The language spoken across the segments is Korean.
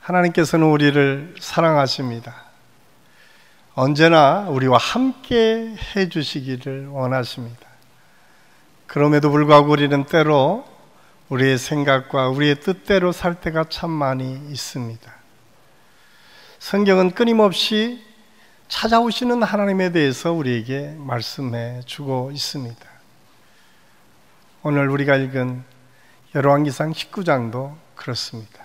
하나님께서는 우리를 사랑하십니다. 언제나 우리와 함께 해주시기를 원하십니다. 그럼에도 불구하고 우리는 때로 우리의 생각과 우리의 뜻대로 살 때가 참 많이 있습니다. 성경은 끊임없이 찾아오시는 하나님에 대해서 우리에게 말씀해 주고 있습니다. 오늘 우리가 읽은 열왕기상 19장도 그렇습니다.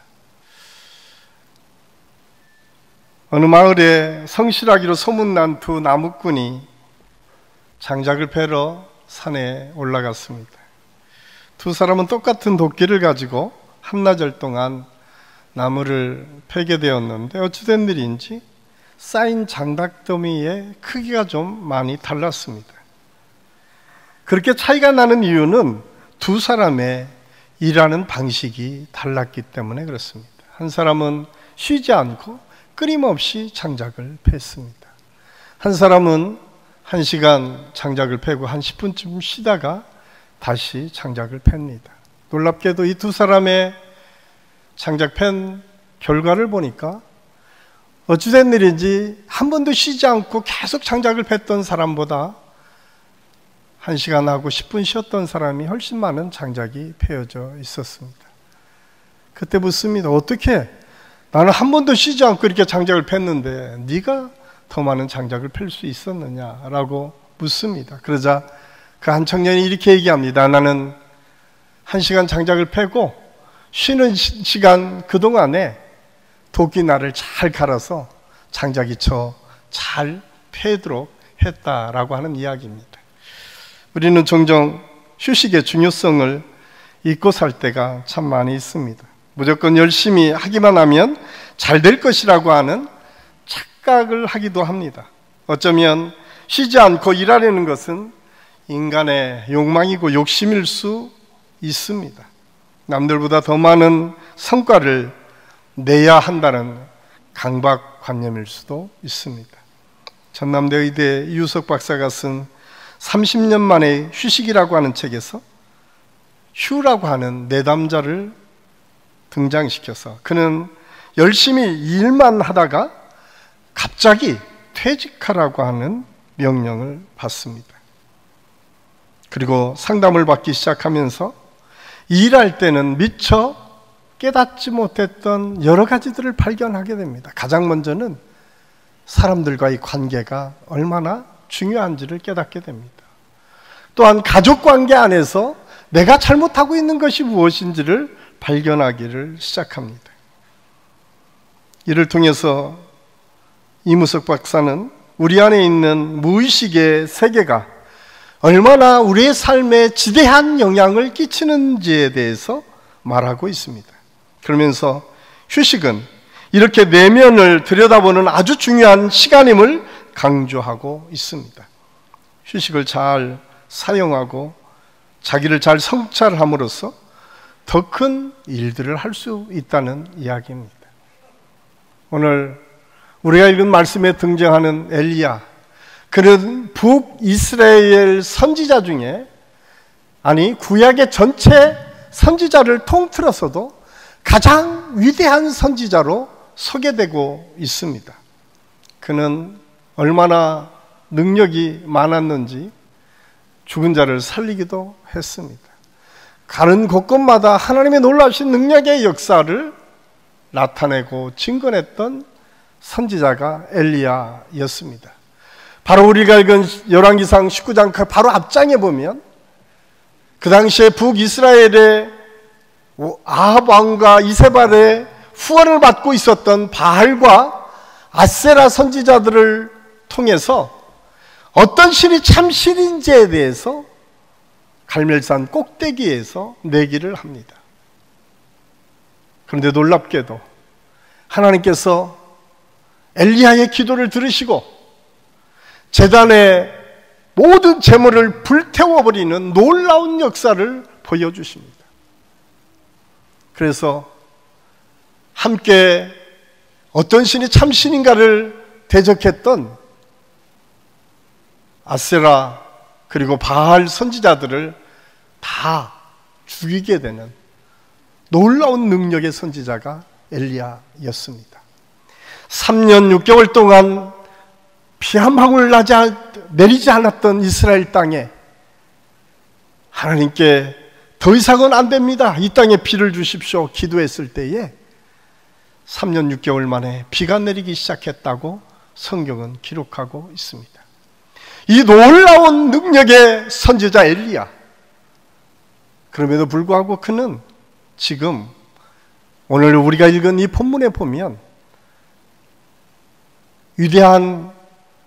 어느 마을에 성실하기로 소문난 두 나무꾼이 장작을 패러 산에 올라갔습니다. 두 사람은 똑같은 도끼를 가지고 한나절 동안 나무를 패게 되었는데 어찌된 일인지 쌓인 장작더미의 크기가 좀 많이 달랐습니다. 그렇게 차이가 나는 이유는 두 사람의 일하는 방식이 달랐기 때문에 그렇습니다. 한 사람은 쉬지 않고 끊임없이 장작을 팼습니다. 한 사람은 1시간 장작을 패고 한 10분쯤 쉬다가 다시 장작을 팹니다. 놀랍게도 이 두 사람의 장작 팬 결과를 보니까 어찌된 일인지 한 번도 쉬지 않고 계속 장작을 팼던 사람보다 1시간 하고 10분 쉬었던 사람이 훨씬 많은 장작이 패여져 있었습니다. 그때 묻습니다. 어떻게 나는 한 번도 쉬지 않고 이렇게 장작을 팼는데 네가 더 많은 장작을 팰 수 있었느냐라고 묻습니다. 그러자 그 한 청년이 이렇게 얘기합니다. 나는 1시간 장작을 패고 쉬는 시간 그동안에 도끼날을 잘 갈아서 장작이 잘 패도록 했다라고 하는 이야기입니다. 우리는 종종 휴식의 중요성을 잊고 살 때가 참 많이 있습니다. 무조건 열심히 하기만 하면 잘 될 것이라고 하는 착각을 하기도 합니다. 어쩌면 쉬지 않고 일하려는 것은 인간의 욕망이고 욕심일 수 있습니다. 남들보다 더 많은 성과를 내야 한다는 강박관념일 수도 있습니다. 전남대 의대 이유석 박사가 쓴 30년 만의 휴식이라고 하는 책에서 휴라고 하는 내담자를 등장시켜서 그는 열심히 일만 하다가 갑자기 퇴직하라고 하는 명령을 받습니다. 그리고 상담을 받기 시작하면서 일할 때는 미처 깨닫지 못했던 여러 가지들을 발견하게 됩니다. 가장 먼저는 사람들과의 관계가 얼마나 중요한지를 깨닫게 됩니다. 또한 가족관계 안에서 내가 잘못하고 있는 것이 무엇인지를 발견하기를 시작합니다. 이를 통해서 이무석 박사는 우리 안에 있는 무의식의 세계가 얼마나 우리의 삶에 지대한 영향을 끼치는지에 대해서 말하고 있습니다. 그러면서 휴식은 이렇게 내면을 들여다보는 아주 중요한 시간임을 강조하고 있습니다. 휴식을 잘 사용하고 자기를 잘 성찰함으로써 더 큰 일들을 할 수 있다는 이야기입니다. 오늘 우리가 읽은 말씀에 등장하는 엘리야, 그는 북이스라엘 선지자 중에 구약의 전체 선지자를 통틀어서도 가장 위대한 선지자로 소개되고 있습니다. 그는 얼마나 능력이 많았는지 죽은 자를 살리기도 했습니다. 가는 곳곳마다 하나님의 놀라우신 능력의 역사를 나타내고 증거했던 선지자가 엘리야였습니다. 바로 우리가 읽은 열왕기상 19장 바로 앞장에 보면 그 당시에 북이스라엘의 아합 왕과 이세발의 후원을 받고 있었던 바알과 아세라 선지자들을 통해서 어떤 신이 참 신인지에 대해서 갈멜산 꼭대기에서 내기를 합니다. 그런데 놀랍게도 하나님께서 엘리야의 기도를 들으시고 제단의 모든 제물을 불태워버리는 놀라운 역사를 보여주십니다. 그래서 함께 어떤 신이 참 신인가를 대적했던 아세라 그리고 바알 선지자들을 다 죽이게 되는 놀라운 능력의 선지자가 엘리야였습니다. 3년 6개월 동안 비 한 방울 내리지 않았던 이스라엘 땅에 하나님께 더 이상은 안 됩니다, 이 땅에 비를 주십시오 기도했을 때에 3년 6개월 만에 비가 내리기 시작했다고 성경은 기록하고 있습니다. 이 놀라운 능력의 선지자 엘리야, 그럼에도 불구하고 그는 지금 오늘 우리가 읽은 이 본문에 보면 위대한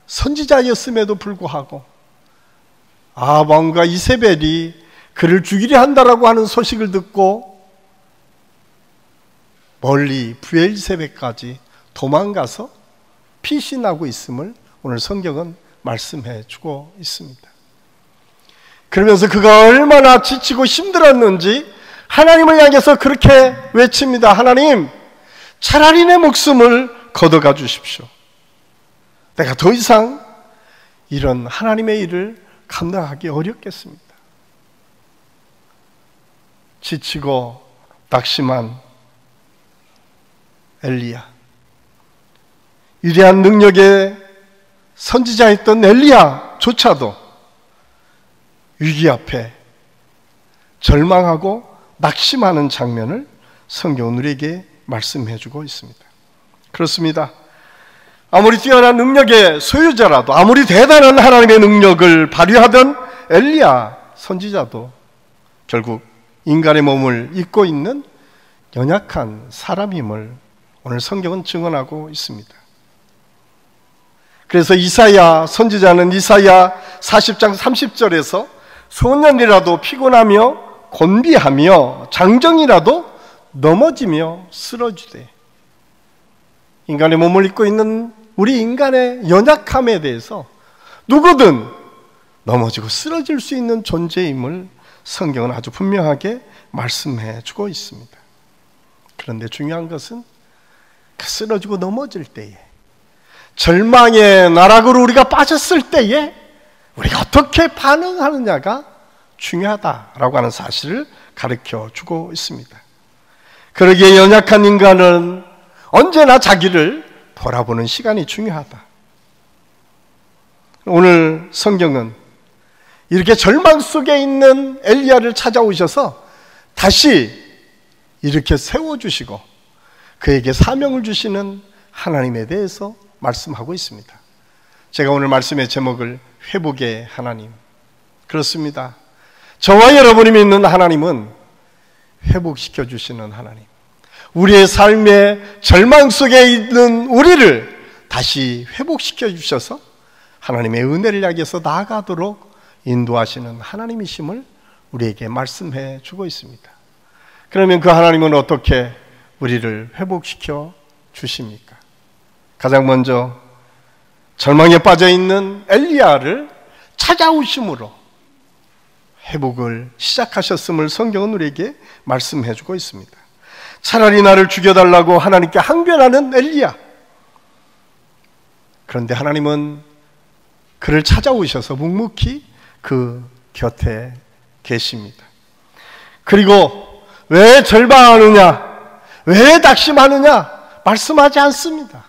선지자였음에도 불구하고 아합 왕과 이세벨이 그를 죽이려 한다라고 하는 소식을 듣고 멀리 브엘세벳까지 도망가서 피신하고 있음을 오늘 성경은 말씀해 주고 있습니다. 그러면서 그가 얼마나 지치고 힘들었는지 하나님을 향해서 그렇게 외칩니다. 하나님, 차라리 내 목숨을 걷어가 주십시오. 내가 더 이상 이런 하나님의 일을 감당하기 어렵겠습니다. 지치고 낙심한 엘리야, 위대한 능력의 선지자였던 엘리야조차도 위기 앞에 절망하고 낙심하는 장면을 성경은 우리에게 말씀해 주고 있습니다. 그렇습니다. 아무리 뛰어난 능력의 소유자라도, 아무리 대단한 하나님의 능력을 발휘하던 엘리야 선지자도 결국 인간의 몸을 입고 있는 연약한 사람임을 오늘 성경은 증언하고 있습니다. 그래서 이사야 선지자는 이사야 40장 30절에서 소년이라도 피곤하며 곤비하며 장정이라도 넘어지며 쓰러지되, 인간의 몸을 입고 있는 우리 인간의 연약함에 대해서 누구든 넘어지고 쓰러질 수 있는 존재임을 성경은 아주 분명하게 말씀해 주고 있습니다. 그런데 중요한 것은 그 쓰러지고 넘어질 때에, 절망의 나락으로 우리가 빠졌을 때에 우리가 어떻게 반응하느냐가 중요하다라고 하는 사실을 가르쳐 주고 있습니다. 그러기에 연약한 인간은 언제나 자기를 돌아보는 시간이 중요하다. 오늘 성경은 이렇게 절망 속에 있는 엘리야를 찾아오셔서 다시 이렇게 세워주시고 그에게 사명을 주시는 하나님에 대해서 말씀하고 있습니다. 제가 오늘 말씀의 제목을 회복의 하나님, 그렇습니다. 저와 여러분이 믿는 하나님은 회복시켜 주시는 하나님, 우리의 삶의 절망 속에 있는 우리를 다시 회복시켜 주셔서 하나님의 은혜를 향해서 나아가도록 인도하시는 하나님이심을 우리에게 말씀해 주고 있습니다. 그러면 그 하나님은 어떻게 우리를 회복시켜 주십니까? 가장 먼저 절망에 빠져 있는 엘리야를 찾아오심으로 회복을 시작하셨음을 성경은 우리에게 말씀해 주고 있습니다. 차라리 나를 죽여달라고 하나님께 항변하는 엘리야, 그런데 하나님은 그를 찾아오셔서 묵묵히 그 곁에 계십니다. 그리고 왜 절망하느냐, 왜 낙심하느냐 말씀하지 않습니다.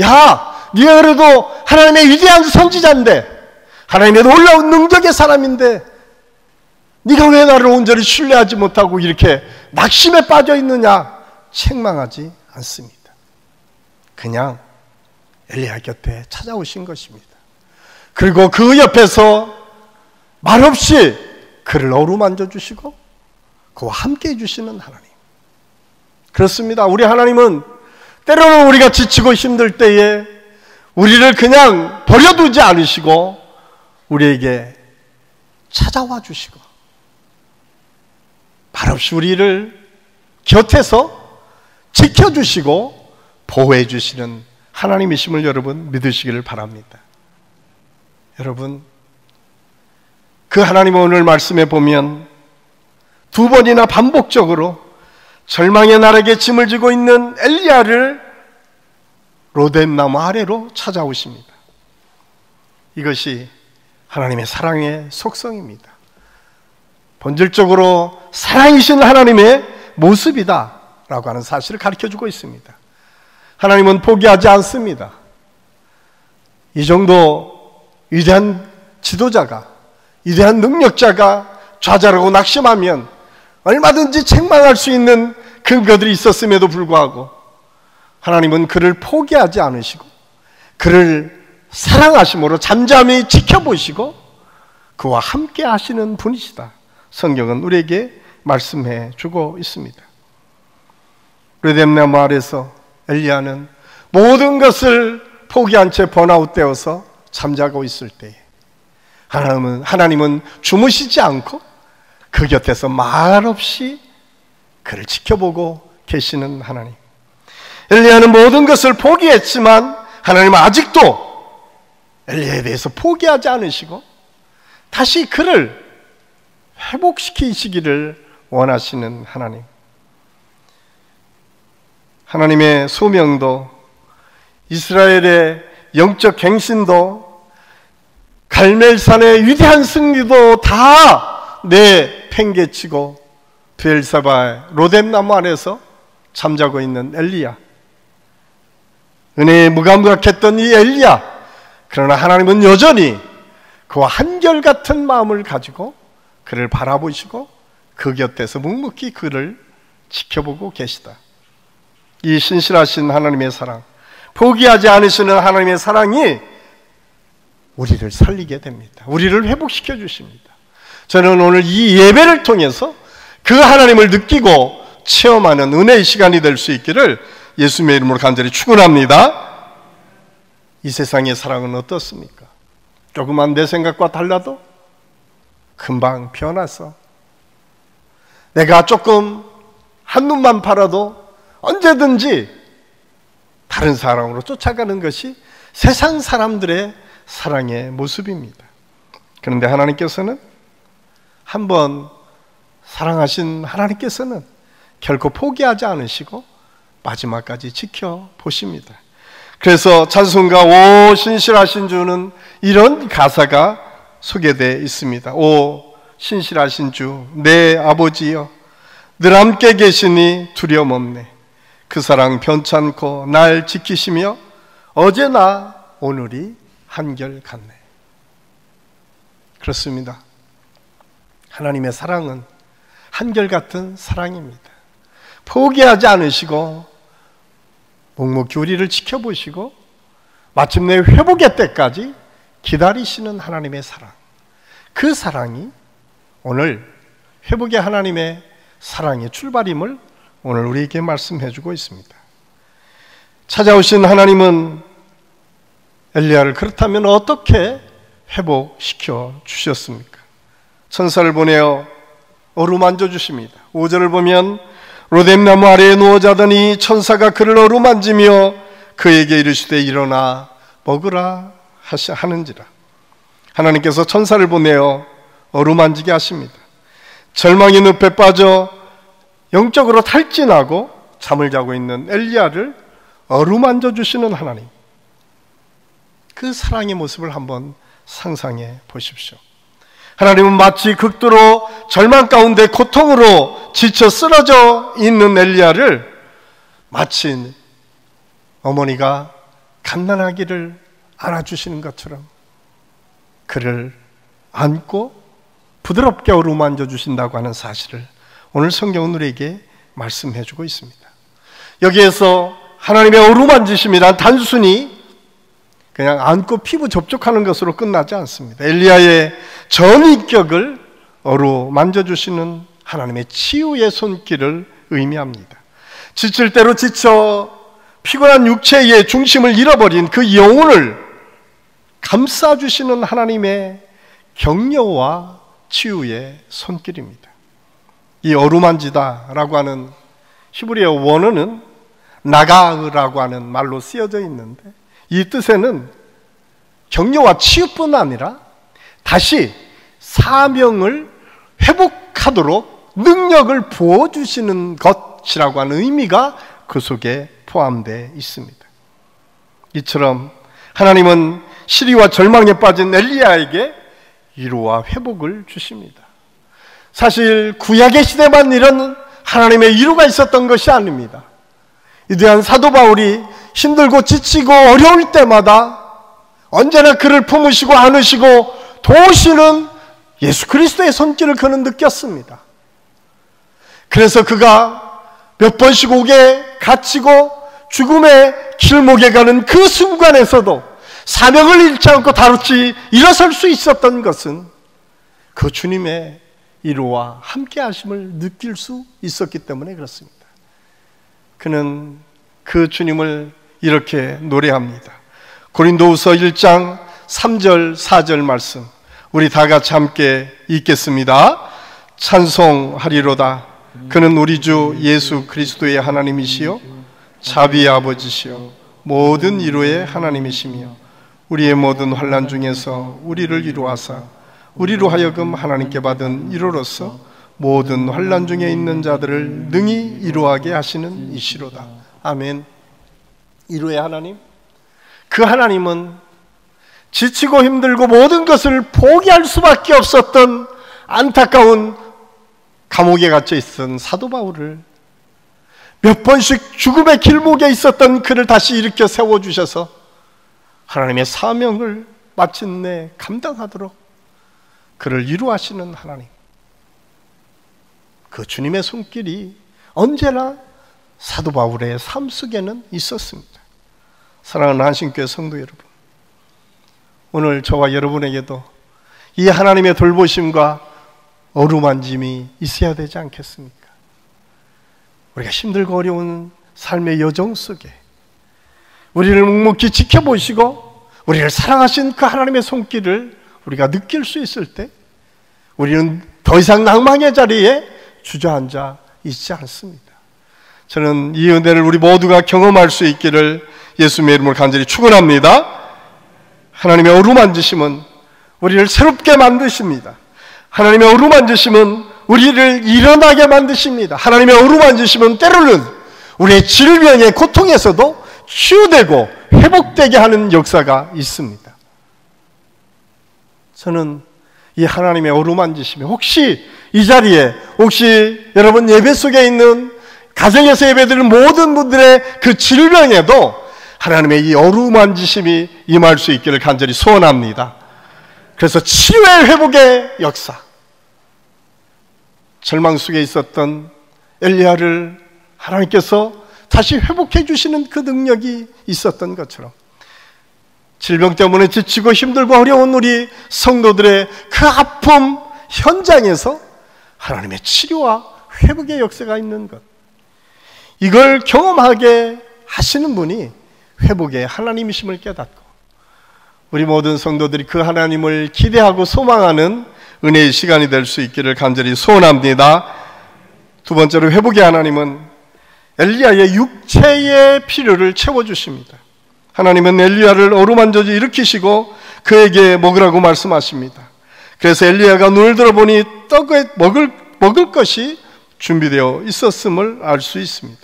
야, 네가 그래도 하나님의 위대한 선지자인데, 하나님의 놀라운 능력의 사람인데 네가 왜 나를 온전히 신뢰하지 못하고 이렇게 낙심에 빠져 있느냐 책망하지 않습니다. 그냥 엘리야 곁에 찾아오신 것입니다. 그리고 그 옆에서 말없이 그를 어루만져 주시고 그와 함께 해주시는 하나님. 그렇습니다. 우리 하나님은 때로는 우리가 지치고 힘들 때에 우리를 그냥 버려두지 않으시고 우리에게 찾아와 주시고 말없이 우리를 곁에서 지켜주시고 보호해 주시는 하나님이심을 여러분 믿으시기를 바랍니다. 여러분, 그 하나님은 오늘 말씀에 보면 두 번이나 반복적으로 절망의 나락에 짐을 지고 있는 엘리야를 로뎀나무 아래로 찾아오십니다. 이것이 하나님의 사랑의 속성입니다. 본질적으로 사랑이신 하나님의 모습이다, 라고 하는 사실을 가르쳐주고 있습니다. 하나님은 포기하지 않습니다. 이 정도 위대한 지도자가, 위대한 능력자가 좌절하고 낙심하면 얼마든지 책망할 수 있는 근거들이 있었음에도 불구하고 하나님은 그를 포기하지 않으시고 그를 사랑하심으로 잠잠히 지켜보시고 그와 함께 하시는 분이시다. 성경은 우리에게 말씀해 주고 있습니다. 로뎀나무 아래서 엘리야는 모든 것을 포기한 채 번아웃되어서 잠자고 있을 때에 하나님은 주무시지 않고 그 곁에서 말없이 그를 지켜보고 계시는 하나님. 엘리야는 모든 것을 포기했지만 하나님은 아직도 엘리야에 대해서 포기하지 않으시고 다시 그를 회복시키시기를 원하시는 하나님. 하나님의 소명도 이스라엘의 영적 갱신도 갈멜산의 위대한 승리도 다 내팽개치고 브엘사바의 로뎀나무 안에서 잠자고 있는 엘리야, 은혜에 무감각했던 이 엘리야, 그러나 하나님은 여전히 그와 한결같은 마음을 가지고 그를 바라보시고 그 곁에서 묵묵히 그를 지켜보고 계시다. 이 신실하신 하나님의 사랑, 포기하지 않으시는 하나님의 사랑이 우리를 살리게 됩니다. 우리를 회복시켜 주십니다. 저는 오늘 이 예배를 통해서 그 하나님을 느끼고 체험하는 은혜의 시간이 될 수 있기를 예수님의 이름으로 간절히 축원합니다. 이 세상의 사랑은 어떻습니까? 조금만 내 생각과 달라도 금방 변해서 내가 조금 한눈만 팔아도 언제든지 다른 사랑으로 쫓아가는 것이 세상 사람들의 사랑의 모습입니다. 그런데 하나님께서는 한번 사랑하신 하나님께서는 결코 포기하지 않으시고 마지막까지 지켜보십니다. 그래서 찬송가 오 신실하신 주는 이런 가사가 소개되어 있습니다. 오 신실하신 주 내 아버지여 늘 함께 계시니 두려움 없네. 그 사랑 변찮고 날 지키시며 어제나 오늘이 한결같네. 그렇습니다. 하나님의 사랑은 한결같은 사랑입니다. 포기하지 않으시고 묵묵히 우리를 지켜보시고 마침내 회복의 때까지 기다리시는 하나님의 사랑, 그 사랑이 오늘 회복의 하나님의 사랑의 출발임을 오늘 우리에게 말씀해 주고 있습니다. 찾아오신 하나님은 엘리야를 그렇다면 어떻게 회복시켜 주셨습니까? 천사를 보내어 어루만져 주십니다. 5절을 보면 로뎀나무 아래에 누워 자더니 천사가 그를 어루만지며 그에게 이르시되 일어나 먹으라 하는지라. 하나님께서 천사를 보내어 어루만지게 하십니다. 절망의 늪에 빠져 영적으로 탈진하고 잠을 자고 있는 엘리야를 어루만져 주시는 하나님, 그 사랑의 모습을 한번 상상해 보십시오. 하나님은 마치 극도로 절망 가운데 고통으로 지쳐 쓰러져 있는 엘리야를 마치 어머니가 갓난아기를 안아주시는 것처럼 그를 안고 부드럽게 어루만져 주신다고 하는 사실을 오늘 성경은 우리에게 말씀해 주고 있습니다. 여기에서 하나님의 어루만지심이란 단순히 그냥 안고 피부 접촉하는 것으로 끝나지 않습니다. 엘리야의 전인격을 어루만져 주시는 하나님의 치유의 손길을 의미합니다. 지칠 대로 지쳐 피곤한 육체의 중심을 잃어버린 그 영혼을 감싸주시는 하나님의 격려와 치유의 손길입니다. 이 어루만지다라고 하는 히브리어 원어는 나가으라고 하는 말로 쓰여져 있는데 이 뜻에는 격려와 치유뿐 아니라 다시 사명을 회복하도록 능력을 부어주시는 것이라고 하는 의미가 그 속에 포함되어 있습니다. 이처럼 하나님은 시리와 절망에 빠진 엘리야에게 위로와 회복을 주십니다. 사실 구약의 시대만 이런 하나님의 이루가 있었던 것이 아닙니다. 위대한 사도 바울이 힘들고 지치고 어려울 때마다 언제나 그를 품으시고 안으시고 도우시는 예수 그리스도의 손길을 그는 느꼈습니다. 그래서 그가 몇 번씩 옥에 갇히고 죽음의 길목에 가는 그 순간에서도 사명을 잃지 않고 다루지 일어설 수 있었던 것은 그 주님의 이루와 함께 하심을 느낄 수 있었기 때문에 그렇습니다. 그는 그 주님을 이렇게 노래합니다. 고린도후서 1장 3절 4절 말씀 우리 다 같이 함께 읽겠습니다. 찬송하리로다. 그는 우리 주 예수 그리스도의 하나님이시요 자비의 아버지시요 모든 이루의 하나님이시며 우리의 모든 환난 중에서 우리를 이루하사 우리로 하여금 하나님께 받은 이로로서 모든 환난 중에 있는 자들을 능히 이루하게 하시는 이시로다. 아멘. 이루의 하나님, 그 하나님은 지치고 힘들고 모든 것을 포기할 수밖에 없었던 안타까운 감옥에 갇혀 있었던 사도 바울을 몇 번씩 죽음의 길목에 있었던 그를 다시 일으켜 세워주셔서 하나님의 사명을 마침내 감당하도록 그를 이루하시는 하나님, 그 주님의 손길이 언제나 사도 바울의 삶 속에는 있었습니다. 사랑하는 한신교회 성도 여러분, 오늘 저와 여러분에게도 이 하나님의 돌보심과 어루만짐이 있어야 되지 않겠습니까? 우리가 힘들고 어려운 삶의 여정 속에 우리를 묵묵히 지켜보시고 우리를 사랑하신 그 하나님의 손길을 우리가 느낄 수 있을 때 우리는 더 이상 낭망의 자리에 주저앉아 있지 않습니다. 저는 이 은혜를 우리 모두가 경험할 수 있기를 예수님의 이름으로 간절히 축원합니다. 하나님의 어루만지심은 우리를 새롭게 만드십니다. 하나님의 어루만지심은 우리를 일어나게 만드십니다. 하나님의 어루만지심은 때로는 우리의 질병의 고통에서도 치유되고 회복되게 하는 역사가 있습니다. 저는 이 하나님의 어루만지심이 혹시 이 자리에 혹시 여러분 예배 속에 있는 가정에서 예배드리는 모든 분들의 그 질병에도 하나님의 이 어루만지심이 임할 수 있기를 간절히 소원합니다. 그래서 치유의 회복의 역사, 절망 속에 있었던 엘리야를 하나님께서 다시 회복해 주시는 그 능력이 있었던 것처럼 질병 때문에 지치고 힘들고 어려운 우리 성도들의 그 아픔 현장에서 하나님의 치료와 회복의 역사가 있는 것, 이걸 경험하게 하시는 분이 회복의 하나님이심을 깨닫고 우리 모든 성도들이 그 하나님을 기대하고 소망하는 은혜의 시간이 될 수 있기를 간절히 소원합니다. 두 번째로 회복의 하나님은 엘리야의 육체의 필요를 채워주십니다. 하나님은 엘리야를 어루만져서 일으키시고 그에게 먹으라고 말씀하십니다. 그래서 엘리야가 눈을 들어보니 떡에 먹을 것이 준비되어 있었음을 알 수 있습니다.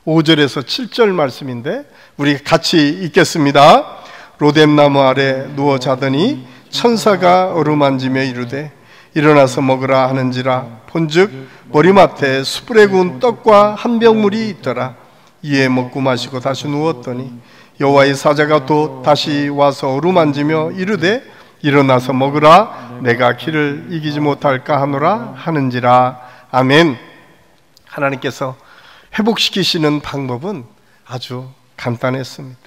5절에서 7절 말씀인데 우리 같이 읽겠습니다. 로뎀나무 아래 누워 자더니 천사가 어루만지며 이르되 일어나서 먹으라 하는지라. 본즉 머리맡에 숯불에 구운 떡과 한 병물이 있더라. 이에 먹고 마시고 다시 누웠더니 여호와의 사자가 또 다시 와서 어루만지며 이르되 일어나서 먹으라. 내가 길을 이기지 못할까 하노라 하는지라. 아멘. 하나님께서 회복시키시는 방법은 아주 간단했습니다.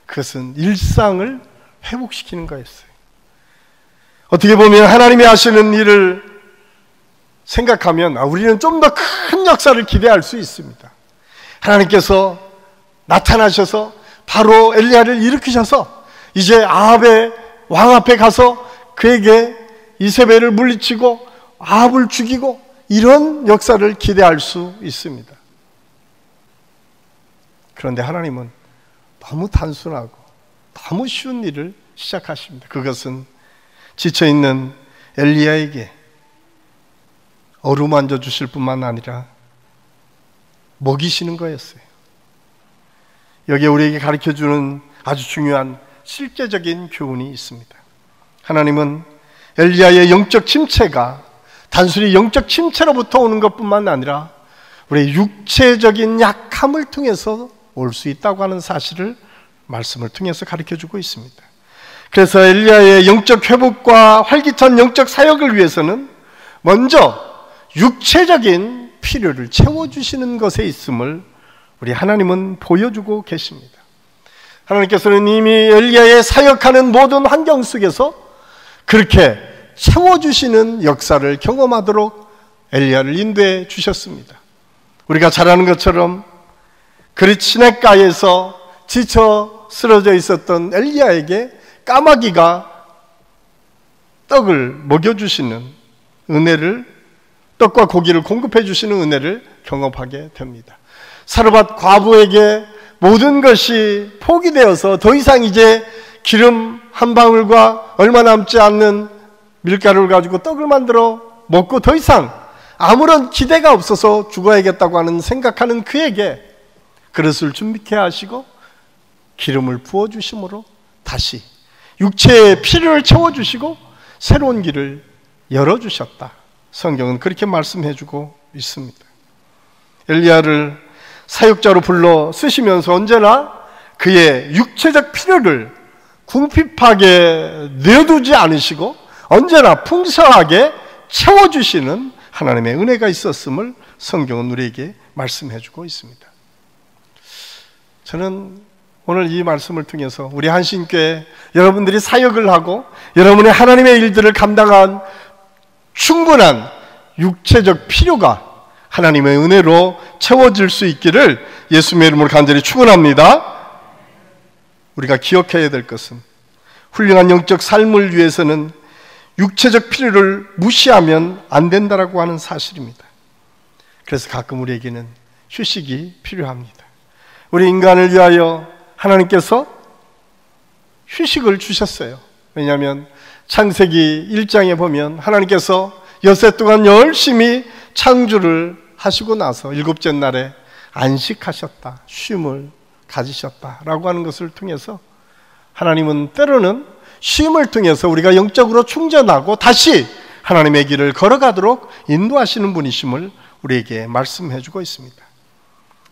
그것은 일상을 회복시키는 거였어요. 어떻게 보면 하나님이 하시는 일을 생각하면 우리는 좀 더 큰 역사를 기대할 수 있습니다. 하나님께서 나타나셔서 바로 엘리야를 일으키셔서 이제 아합의 왕 앞에 가서 그에게 이세벨을 물리치고 아합을 죽이고 이런 역사를 기대할 수 있습니다. 그런데 하나님은 너무 단순하고 너무 쉬운 일을 시작하십니다. 그것은 지쳐있는 엘리야에게 어루만져 주실 뿐만 아니라 먹이시는 거였어요. 여기에 우리에게 가르쳐주는 아주 중요한 실제적인 교훈이 있습니다. 하나님은 엘리야의 영적 침체가 단순히 영적 침체로부터 오는 것뿐만 아니라 우리의 육체적인 약함을 통해서 올 수 있다고 하는 사실을 말씀을 통해서 가르쳐주고 있습니다. 그래서 엘리야의 영적 회복과 활기찬 영적 사역을 위해서는 먼저 육체적인 필요를 채워주시는 것에 있음을 우리 하나님은 보여주고 계십니다. 하나님께서는 이미 엘리야의 사역하는 모든 환경 속에서 그렇게 채워주시는 역사를 경험하도록 엘리야를 인도해 주셨습니다. 우리가 잘 아는 것처럼 그리 시냇가에서 지쳐 쓰러져 있었던 엘리야에게 까마귀가 떡을 먹여주시는 은혜를, 떡과 고기를 공급해 주시는 은혜를 경험하게 됩니다. 사르밧 과부에게 모든 것이 포기되어서 더 이상 이제 기름 한 방울과 얼마 남지 않는 밀가루를 가지고 떡을 만들어 먹고 더 이상 아무런 기대가 없어서 죽어야겠다고 하는 생각하는 그에게 그릇을 준비케 하시고 기름을 부어주심으로 다시 육체의 필요를 채워주시고 새로운 길을 열어주셨다. 성경은 그렇게 말씀해주고 있습니다. 엘리야를 사역자로 불러 쓰시면서 언제나 그의 육체적 필요를 궁핍하게 내두지 않으시고 언제나 풍성하게 채워주시는 하나님의 은혜가 있었음을 성경은 우리에게 말씀해주고 있습니다. 저는 오늘 이 말씀을 통해서 우리 한신교회 여러분들이 사역을 하고 여러분의 하나님의 일들을 감당한 충분한 육체적 필요가 하나님의 은혜로 채워질 수 있기를 예수님의 이름으로 간절히 축원합니다. 우리가 기억해야 될 것은 훌륭한 영적 삶을 위해서는 육체적 필요를 무시하면 안 된다라고 하는 사실입니다. 그래서 가끔 우리에게는 휴식이 필요합니다. 우리 인간을 위하여 하나님께서 휴식을 주셨어요. 왜냐하면 창세기 1장에 보면 하나님께서 엿새 동안 열심히 창조를 하시고 나서 일곱째 날에 안식하셨다, 쉼을 가지셨다라고 하는 것을 통해서 하나님은 때로는 쉼을 통해서 우리가 영적으로 충전하고 다시 하나님의 길을 걸어가도록 인도하시는 분이심을 우리에게 말씀해 주고 있습니다.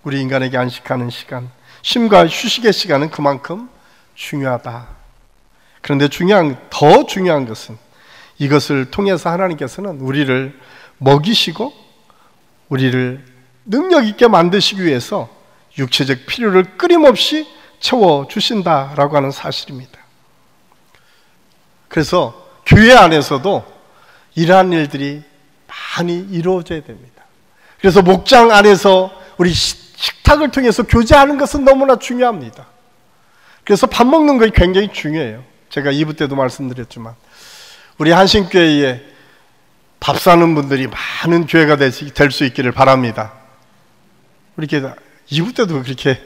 우리 인간에게 안식하는 시간, 쉼과 휴식의 시간은 그만큼 중요하다. 그런데 더 중요한 것은 이것을 통해서 하나님께서는 우리를 먹이시고 우리를 능력 있게 만드시기 위해서 육체적 필요를 끊임없이 채워주신다라고 하는 사실입니다. 그래서 교회 안에서도 이러한 일들이 많이 이루어져야 됩니다. 그래서 목장 안에서 우리 식탁을 통해서 교제하는 것은 너무나 중요합니다. 그래서 밥 먹는 것이 굉장히 중요해요. 제가 2부 때도 말씀드렸지만 우리 한신교회에 밥 사는 분들이 많은 교회가 될 수 있기를 바랍니다. 우리 2부 때도 그렇게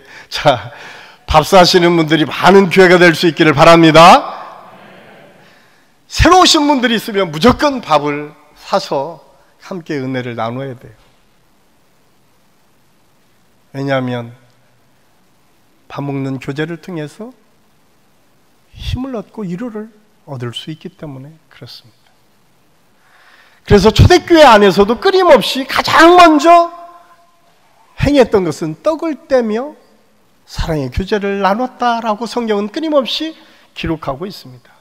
밥 사시는 분들이 많은 교회가 될 수 있기를 바랍니다. 새로 오신 분들이 있으면 무조건 밥을 사서 함께 은혜를 나눠야 돼요. 왜냐하면 밥 먹는 교제를 통해서 힘을 얻고 위로를 얻을 수 있기 때문에 그렇습니다. 그래서 초대교회 안에서도 끊임없이 가장 먼저 행했던 것은 떡을 떼며 사랑의 교제를 나눴다라고 성경은 끊임없이 기록하고 있습니다.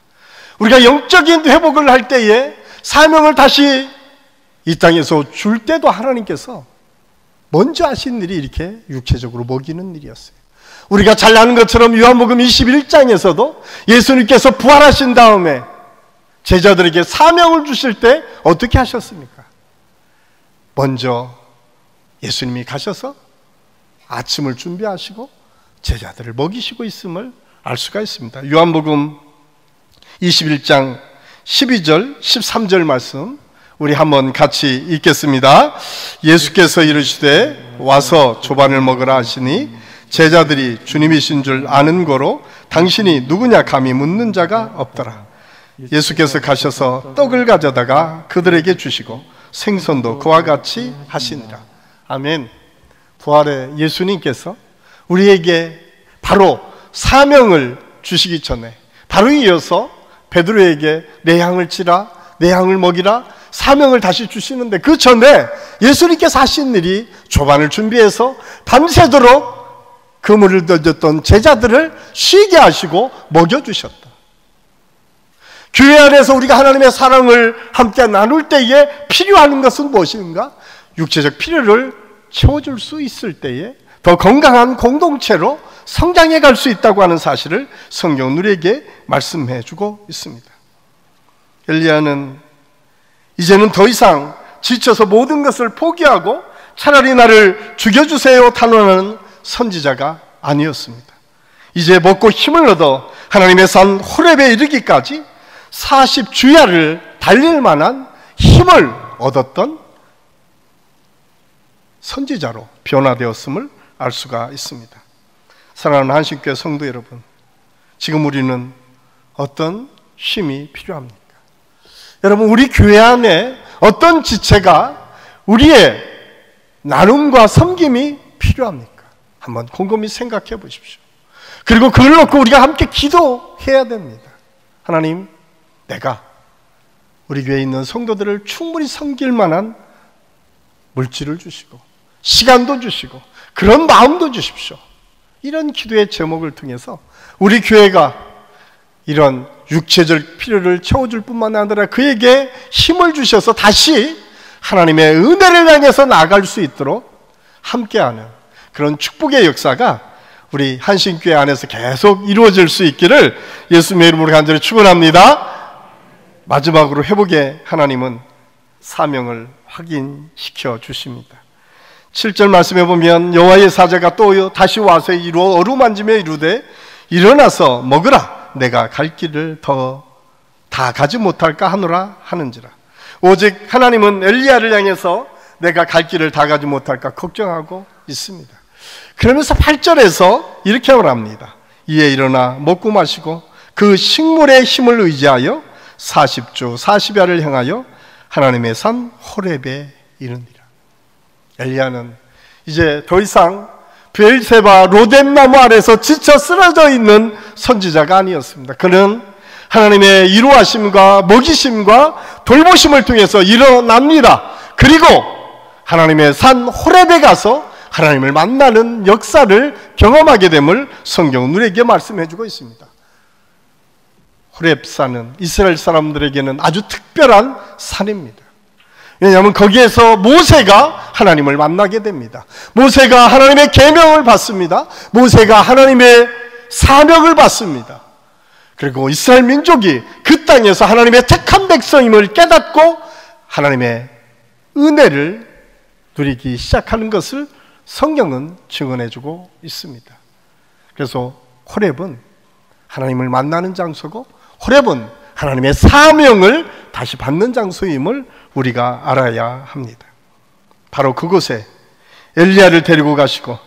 우리가 영적인 회복을 할 때에 사명을 다시 이 땅에서 줄 때도 하나님께서 먼저 하신 일이 이렇게 육체적으로 먹이는 일이었어요. 우리가 잘 아는 것처럼 요한복음 21장에서도 예수님께서 부활하신 다음에 제자들에게 사명을 주실 때 어떻게 하셨습니까? 먼저 예수님이 가셔서 아침을 준비하시고 제자들을 먹이시고 있음을 알 수가 있습니다. 요한복음 21장 12절 13절 말씀 우리 한번 같이 읽겠습니다. 예수께서 이르시되 와서 조반을 먹으라 하시니 제자들이 주님이신 줄 아는 거로 당신이 누구냐 감히 묻는 자가 없더라. 예수께서 가셔서 떡을 가져다가 그들에게 주시고 생선도 그와 같이 하시니라. 아멘. 부활의 예수님께서 우리에게 바로 사명을 주시기 전에 바로 이어서 베드로에게 내 양을 치라, 내 양을 먹이라, 사명을 다시 주시는데, 그 전에 예수님께서 하신 일이 조반을 준비해서 밤새도록 그물을 던졌던 제자들을 쉬게 하시고 먹여주셨다. 교회 안에서 우리가 하나님의 사랑을 함께 나눌 때에 필요한 것은 무엇인가? 육체적 필요를 채워줄 수 있을 때에 더 건강한 공동체로 성장해 갈 수 있다고 하는 사실을 성경은 우리에게 말씀해 주고 있습니다. 엘리야는 이제는 더 이상 지쳐서 모든 것을 포기하고 차라리 나를 죽여주세요 탄원하는 선지자가 아니었습니다. 이제 먹고 힘을 얻어 하나님의 산 호렙에 이르기까지 40주야를 달릴 만한 힘을 얻었던 선지자로 변화되었음을 알 수가 있습니다. 사랑하는 한신교회 성도 여러분, 지금 우리는 어떤 힘이 필요합니까? 여러분, 우리 교회 안에 어떤 지체가 우리의 나눔과 섬김이 필요합니까? 한번 곰곰이 생각해 보십시오. 그리고 그걸 놓고 우리가 함께 기도해야 됩니다. 하나님, 내가 우리 교회에 있는 성도들을 충분히 섬길 만한 물질을 주시고 시간도 주시고 그런 마음도 주십시오. 이런 기도의 제목을 통해서 우리 교회가 이런 육체적 필요를 채워줄 뿐만 아니라 그에게 힘을 주셔서 다시 하나님의 은혜를 향해서 나아갈 수 있도록 함께하는 그런 축복의 역사가 우리 한신교회 안에서 계속 이루어질 수 있기를 예수님의 이름으로 간절히 축원합니다. 마지막으로 회복의 하나님은 사명을 확인시켜 주십니다. 7절 말씀해 보면 여호와의 사자가 또 다시 와서 이루어 어루만지며 이르되 일어나서 먹으라. 내가 갈 길을 다 가지 못할까 하노라 하는지라. 오직 하나님은 엘리야를 향해서 내가 갈 길을 다 가지 못할까 걱정하고 있습니다. 그러면서 8절에서 이렇게 말합니다. 이에 일어나 먹고 마시고 그 식물의 힘을 의지하여 40주 40야를 향하여 하나님의 산 호렙에 이르니라. 엘리야는 이제 더 이상 브엘세바 로뎀나무 아래서 지쳐 쓰러져 있는 선지자가 아니었습니다. 그는 하나님의 이루하심과 먹이심과 돌보심을 통해서 일어납니다. 그리고 하나님의 산 호렙에 가서 하나님을 만나는 역사를 경험하게 됨을 성경은 우리에게 말씀해 주고 있습니다. 호렙산은 이스라엘 사람들에게는 아주 특별한 산입니다. 왜냐하면 거기에서 모세가 하나님을 만나게 됩니다. 모세가 하나님의 계명을 받습니다. 모세가 하나님의 사명을 받습니다. 그리고 이스라엘 민족이 그 땅에서 하나님의 택한 백성임을 깨닫고 하나님의 은혜를 누리기 시작하는 것을 성경은 증언해주고 있습니다. 그래서 호렙은 하나님을 만나는 장소고 호렙은 하나님의 사명을 다시 받는 장소임을 우리가 알아야 합니다. 바로 그곳에 엘리야를 데리고 가시고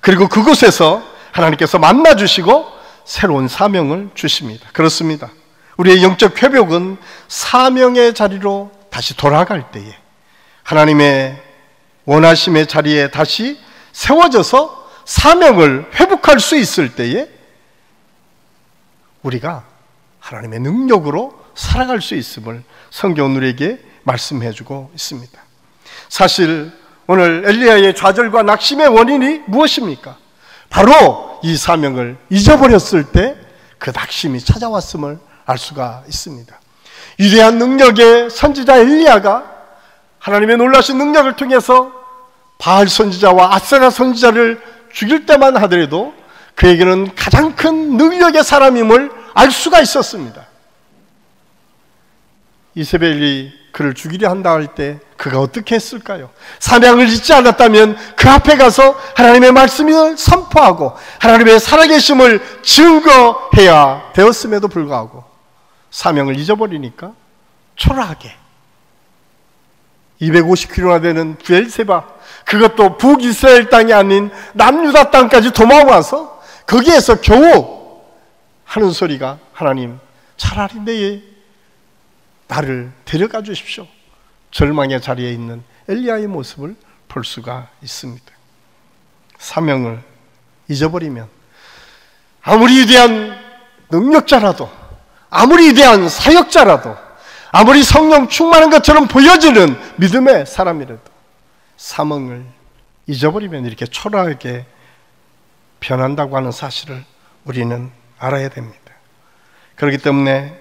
그리고 그곳에서 하나님께서 만나주시고 새로운 사명을 주십니다. 그렇습니다. 우리의 영적 회복은 사명의 자리로 다시 돌아갈 때에 하나님의 원하심의 자리에 다시 세워져서 사명을 회복할 수 있을 때에 우리가 하나님의 능력으로 살아갈 수 있음을 성경은 우리에게 말씀해주고 있습니다. 사실 오늘 엘리야의 좌절과 낙심의 원인이 무엇입니까? 바로 이 사명을 잊어버렸을 때 그 낙심이 찾아왔음을 알 수가 있습니다. 위대한 능력의 선지자 엘리야가 하나님의 놀라신 능력을 통해서 바알 선지자와 아세라 선지자를 죽일 때만 하더라도 그에게는 가장 큰 능력의 사람임을 알 수가 있었습니다. 이세벨이 그를 죽이려 한다 할 때 그가 어떻게 했을까요? 사명을 잊지 않았다면 그 앞에 가서 하나님의 말씀을 선포하고 하나님의 살아계심을 증거해야 되었음에도 불구하고 사명을 잊어버리니까 초라하게 250km나 되는 브엘세바, 그것도 북이스라엘 땅이 아닌 남유다 땅까지 도망와서 거기에서 겨우 하는 소리가 하나님 차라리 나를 데려가 주십시오. 절망의 자리에 있는 엘리야의 모습을 볼 수가 있습니다. 사명을 잊어버리면 아무리 위대한 능력자라도 아무리 위대한 사역자라도 아무리 성령 충만한 것처럼 보여지는 믿음의 사람이라도 사명을 잊어버리면 이렇게 초라하게 변한다고 하는 사실을 우리는 알아야 됩니다. 그렇기 때문에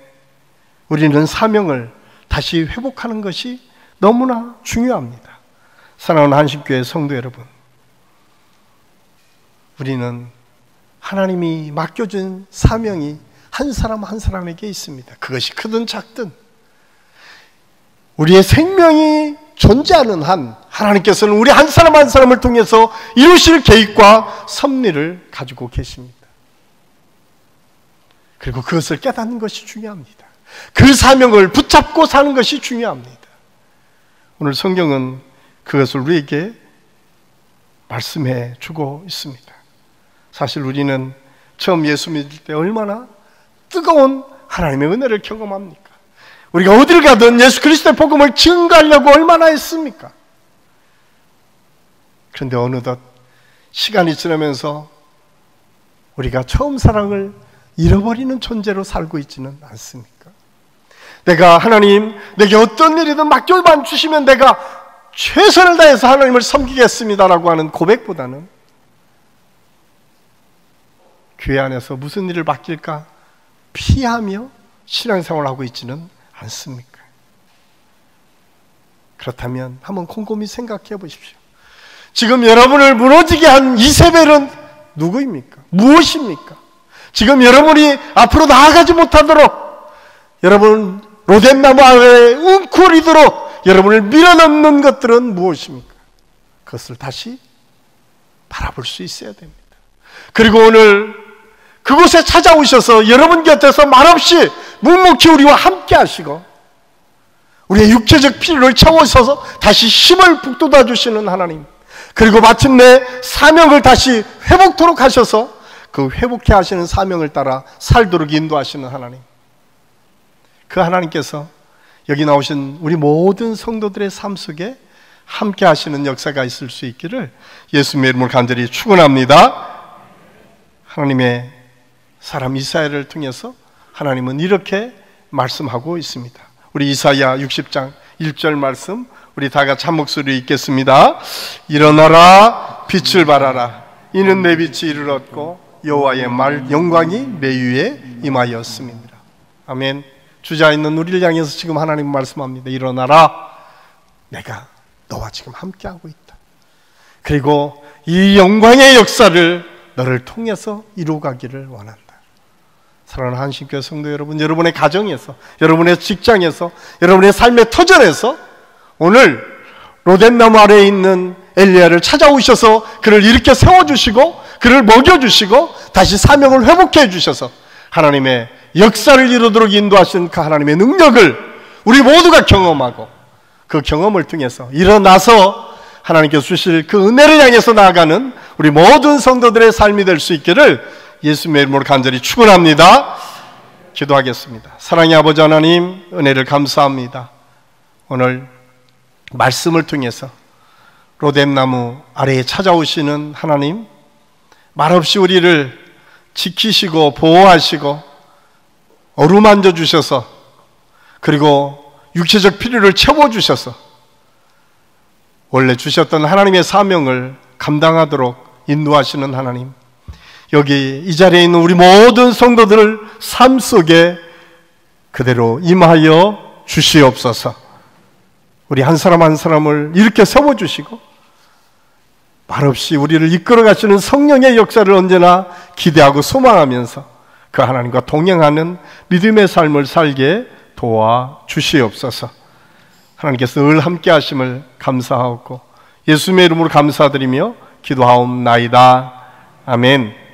우리는 사명을 다시 회복하는 것이 너무나 중요합니다. 사랑하는 한식교회 성도 여러분, 우리는 하나님이 맡겨준 사명이 한 사람 한 사람에게 있습니다. 그것이 크든 작든 우리의 생명이 존재하는 한 하나님께서는 우리 한 사람 한 사람을 통해서 이루실 계획과 섭리를 가지고 계십니다. 그리고 그것을 깨닫는 것이 중요합니다. 그 사명을 붙잡고 사는 것이 중요합니다. 오늘 성경은 그것을 우리에게 말씀해 주고 있습니다. 사실 우리는 처음 예수 믿을 때 얼마나 뜨거운 하나님의 은혜를 경험합니까? 우리가 어딜 가든 예수 그리스도의 복음을 증거하려고 얼마나 했습니까? 그런데 어느덧 시간이 지나면서 우리가 처음 사랑을 잃어버리는 존재로 살고 있지는 않습니까? 내가 하나님, 내게 어떤 일이든 맡겨만 주시면 내가 최선을 다해서 하나님을 섬기겠습니다라고 하는 고백보다는 교회 안에서 무슨 일을 맡길까 피하며 신앙생활을 하고 있지는 않습니까? 그렇다면 한번 곰곰이 생각해 보십시오. 지금 여러분을 무너지게 한 이세벨은 누구입니까? 무엇입니까? 지금 여러분이 앞으로 나아가지 못하도록, 여러분 로뎀나무 아래에 웅크리도록 여러분을 밀어넣는 것들은 무엇입니까? 그것을 다시 바라볼 수 있어야 됩니다. 그리고 오늘 그곳에 찾아오셔서 여러분 곁에서 말없이 묵묵히 우리와 함께 하시고 우리의 육체적 필요를 채워서 다시 힘을 북돋아 주시는 하나님, 그리고 마침내 사명을 다시 회복토록 하셔서 그 회복해 하시는 사명을 따라 살도록 인도하시는 하나님, 그 하나님께서 여기 나오신 우리 모든 성도들의 삶 속에 함께 하시는 역사가 있을 수 있기를 예수님의 이름으로 간절히 축원합니다. 하나님의 사람 이사야를 통해서 하나님은 이렇게 말씀하고 있습니다. 우리 이사야 60장 1절 말씀 우리 다 같이 한 목소리로 읽겠습니다. 일어나라, 빛을 발하라. 이는 내 빛이 이르렀고 여호와의 말 영광이 내 위에 임하였음이니라. 아멘. 주자 있는 우리를 향해서 지금 하나님 말씀합니다. 일어나라, 내가 너와 지금 함께하고 있다. 그리고 이 영광의 역사를 너를 통해서 이루어가기를 원한다. 사랑하는 한신교회 성도 여러분, 여러분의 가정에서, 여러분의 직장에서, 여러분의 삶의 터전에서 오늘 로뎀나무 아래에 있는 엘리야를 찾아오셔서 그를 일으켜 세워주시고 그를 먹여주시고 다시 사명을 회복해 주셔서 하나님의 역사를 이루도록 인도하신 그 하나님의 능력을 우리 모두가 경험하고 그 경험을 통해서 일어나서 하나님께서 주실 그 은혜를 향해서 나아가는 우리 모든 성도들의 삶이 될 수 있기를 예수님의 이름으로 간절히 축원합니다. 기도하겠습니다. 사랑의 아버지 하나님, 은혜를 감사합니다. 오늘 말씀을 통해서 로뎀나무 아래에 찾아오시는 하나님, 말없이 우리를 지키시고 보호하시고 어루만져 주셔서 그리고 육체적 필요를 채워주셔서 원래 주셨던 하나님의 사명을 감당하도록 인도하시는 하나님, 여기 이 자리에 있는 우리 모든 성도들 삶 속에 그대로 임하여 주시옵소서. 우리 한 사람 한 사람을 이렇게 세워주시고 말없이 우리를 이끌어 가시는 성령의 역사를 언제나 기대하고 소망하면서 그 하나님과 동행하는 믿음의 삶을 살게 도와주시옵소서. 하나님께서 늘 함께 하심을 감사하고 예수님의 이름으로 감사드리며 기도하옵나이다. 아멘.